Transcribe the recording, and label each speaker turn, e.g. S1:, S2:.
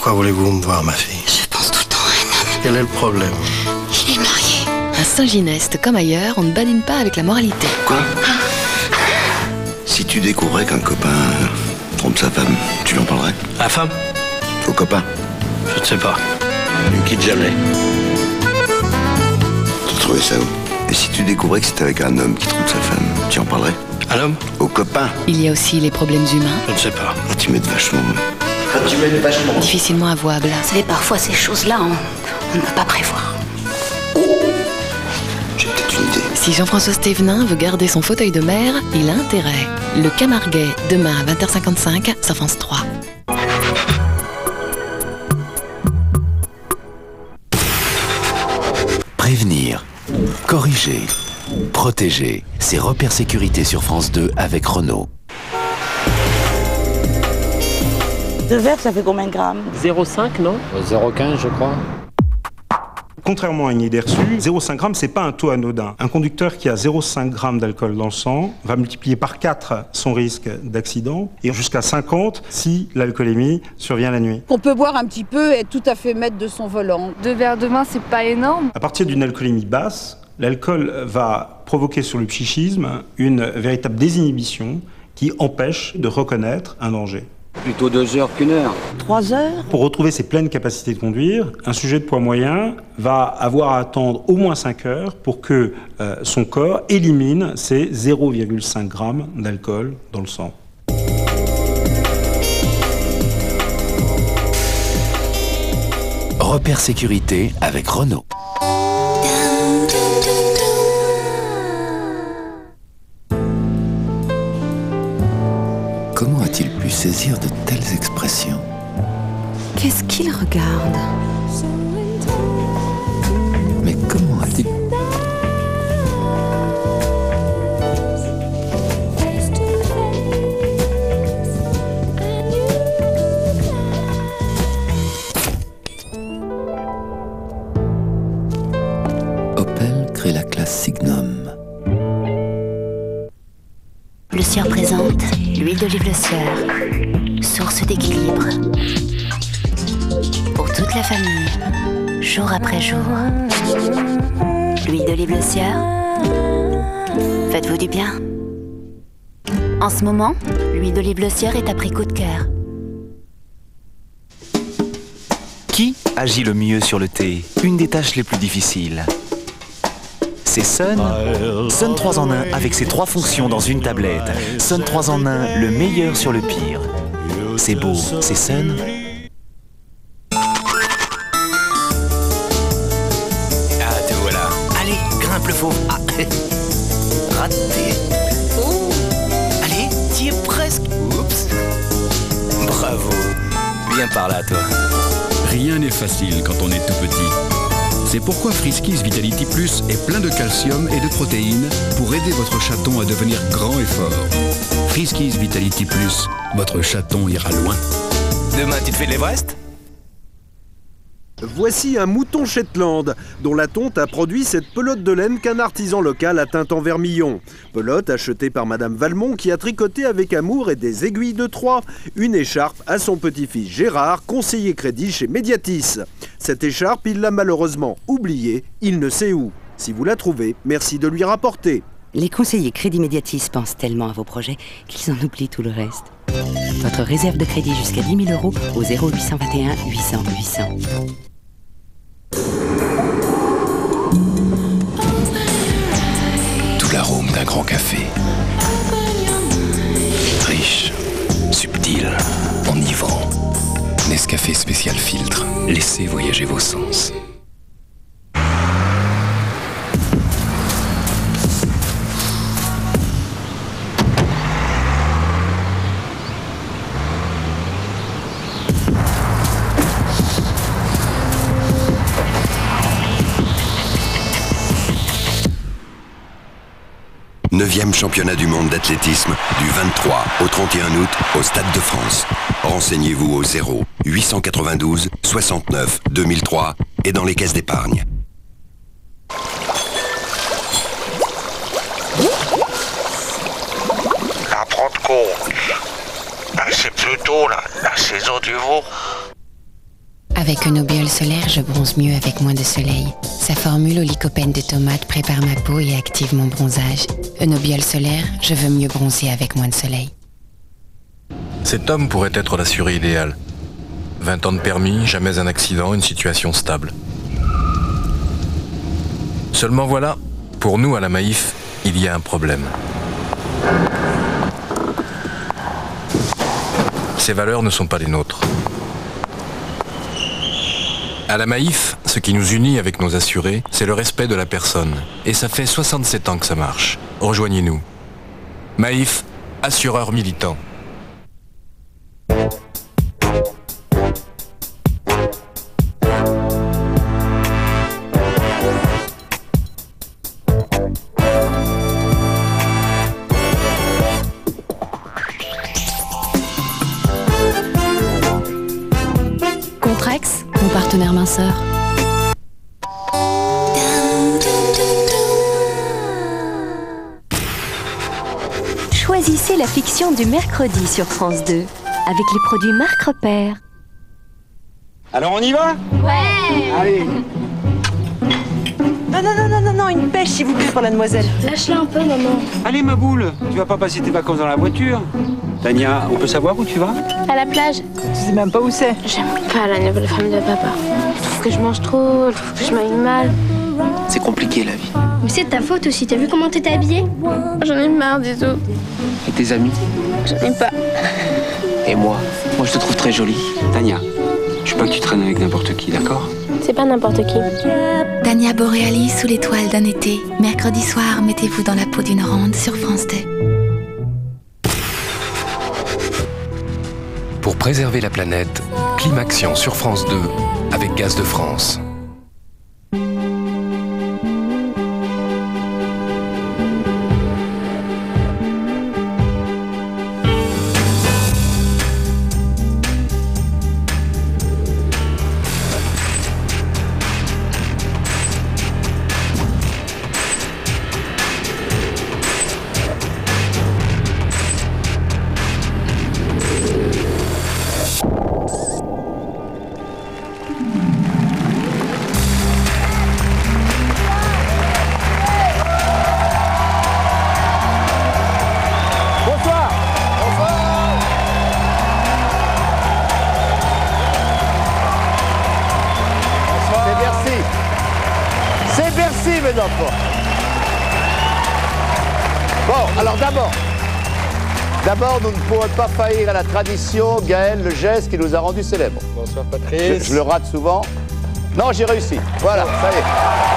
S1: Pourquoi voulez-vous me voir, ma fille?
S2: Je pense tout le temps à un homme.
S1: Quel est le problème?
S2: Il est marié.
S3: À Saint-Gineste, comme ailleurs, on ne badine pas avec la moralité.
S4: Quoi? Si tu découvrais qu'un copain trompe sa femme, tu lui en parlerais?
S1: La femme?
S4: Au copain?
S1: Je ne sais pas.
S4: Il quitte jamais. Tu trouvais ça où? Et si tu découvrais que c'était avec un homme qui trompe sa femme, tu en parlerais?
S1: Un homme?
S4: Au copain?
S3: Il y a aussi les problèmes humains,
S1: Je ne sais pas.
S4: Tu m'aides vachement.
S3: difficilement avouables.
S2: Vous savez, parfois ces choses-là, on ne peut pas prévoir.
S4: J'ai peut-être une idée.
S3: Si Jean-François Stévenin veut garder son fauteuil de maire, il a intérêt. Le Camarguais, demain à 20h55 sur France 3.
S5: Prévenir, corriger, protéger. C'est Repères Sécurité sur France 2 avec Renault.
S6: 2 verres, ça fait combien de grammes?
S7: 0,5 non?
S8: 0,15 je crois.
S9: Contrairement à une idée reçue, 0,5 g, c'est pas un taux anodin. Un conducteur qui a 0,5 g d'alcool dans le sang va multiplier par 4 son risque d'accident et jusqu'à 50 si l'alcoolémie survient la nuit.
S10: On peut boire un petit peu et être tout à fait maître de son volant.
S11: 2 verres de vin, c'est pas énorme.
S9: À partir d'une alcoolémie basse, l'alcool va provoquer sur le psychisme une véritable désinhibition qui empêche de reconnaître un danger.
S8: Plutôt 2 heures qu'1 heure.
S6: 3 heures?
S9: Pour retrouver ses pleines capacités de conduire, un sujet de poids moyen va avoir à attendre au moins 5 heures pour que son corps élimine ses 0,5 g d'alcool dans le sang.
S5: Repères Sécurité avec Renault. Comment a-t-il pu saisir de telles expressions?
S2: Qu'est-ce qu'il regarde?
S5: Mais comment a-t-il... Opel crée la classe Signum.
S2: Le Sieur présente l'huile d'olive Le Sieur, source d'équilibre. Pour toute la famille, jour après jour. L'huile d'olive Le Sieur, faites-vous du bien. En ce moment, l'huile d'olive Le Sieur est à prix coup de cœur.
S12: Qui agit le mieux sur le thé? Une des tâches les plus difficiles. C'est Sun. Sun 3 en 1 avec ses 3 fonctions dans une tablette. Sun 3 en 1, le meilleur sur le pire. C'est beau, c'est Sun. Ah, te voilà. Allez, grimpe le faux. Ah, raté. Oh. Allez, t'y es presque. Oups. Bravo. Viens par là, toi.
S13: Rien n'est facile quand on est tout petit. C'est pourquoi Friskies Vitality Plus est plein de calcium et de protéines pour aider votre chaton à devenir grand et fort. Friskies Vitality Plus, votre chaton ira loin.
S12: Demain, tu te fais de l'Everest?
S14: Voici un mouton Shetland, dont la tonte a produit cette pelote de laine qu'un artisan local a teinte en vermillon. Pelote achetée par Madame Valmont qui a tricoté avec amour et des aiguilles de Troie une écharpe à son petit-fils Gérard, conseiller crédit chez Mediatis. Cette écharpe, il l'a malheureusement oubliée, il ne sait où. Si vous la trouvez, merci de lui rapporter.
S15: Les conseillers Crédit Mediatis pensent tellement à vos projets qu'ils en oublient tout le reste. Votre réserve de crédit jusqu'à 10 000 € au 0821 800 800.
S5: Tout l'arôme d'un grand café. Riche, subtil, enivrant. Nescafé spécial filtre. Laissez voyager vos sens.
S16: Neuvième championnat du monde d'athlétisme du 23 au 31 août au Stade de France. Renseignez-vous au 0 892 69 2003 et dans les caisses d'épargne.
S17: La Pentecôte, c'est plutôt la saison du veau.
S7: Avec Eunobiol solaire, je bronze mieux avec moins de soleil. Sa formule au lycopène de tomate prépare ma peau et active mon bronzage. Eunobiol solaire, je veux mieux bronzer avec moins de soleil.
S17: Cet homme pourrait être l'assuré idéal. 20 ans de permis, jamais un accident, une situation stable. Seulement voilà, pour nous à la Maïf, il y a un problème. Ces valeurs ne sont pas les nôtres. À la Maïf, ce qui nous unit avec nos assurés, c'est le respect de la personne. Et ça fait 67 ans que ça marche. Rejoignez-nous. Maïf, assureur militant.
S3: Contrex, mon partenaire minceur.
S18: Choisissez la fiction du mercredi sur France 2 avec les produits Marc Repère.
S8: Alors on y va?
S18: Ouais.
S8: Allez.
S6: Non, une pêche s'il vous plaît pour la demoiselle.
S18: Lâche-la un peu, maman.
S8: Allez ma boule, tu vas pas passer tes vacances dans la voiture? Tania, on peut savoir où tu vas?
S11: À la plage.
S6: Tu sais même pas où c'est.
S11: J'aime pas la nouvelle femme de papa. Je trouve que je mange trop, je trouve que je m'habille mal.
S1: C'est compliqué la vie.
S18: Mais c'est de ta faute aussi, t'as vu comment t'étais habillée?
S11: J'en ai marre des autres.
S1: Et tes amis?
S11: J'en ai pas.
S1: Et moi je te trouve très jolie.
S8: Tania, je veux pas que tu traînes avec n'importe qui, d'accord?
S11: C'est pas n'importe qui.
S2: Tania Borealis sous l'étoile d'un été. Mercredi soir, mettez-vous dans la peau d'une ronde sur France 2.
S17: Pour préserver la planète, Climaction sur France 2 avec Gaz de France.
S19: Bon, alors d'abord, nous ne pourrons pas faillir à la tradition, Gaël, le geste qui nous a rendus célèbres.
S8: Bonsoir Patrice.
S19: Je le rate souvent. Non, j'ai réussi. Voilà, ça y est.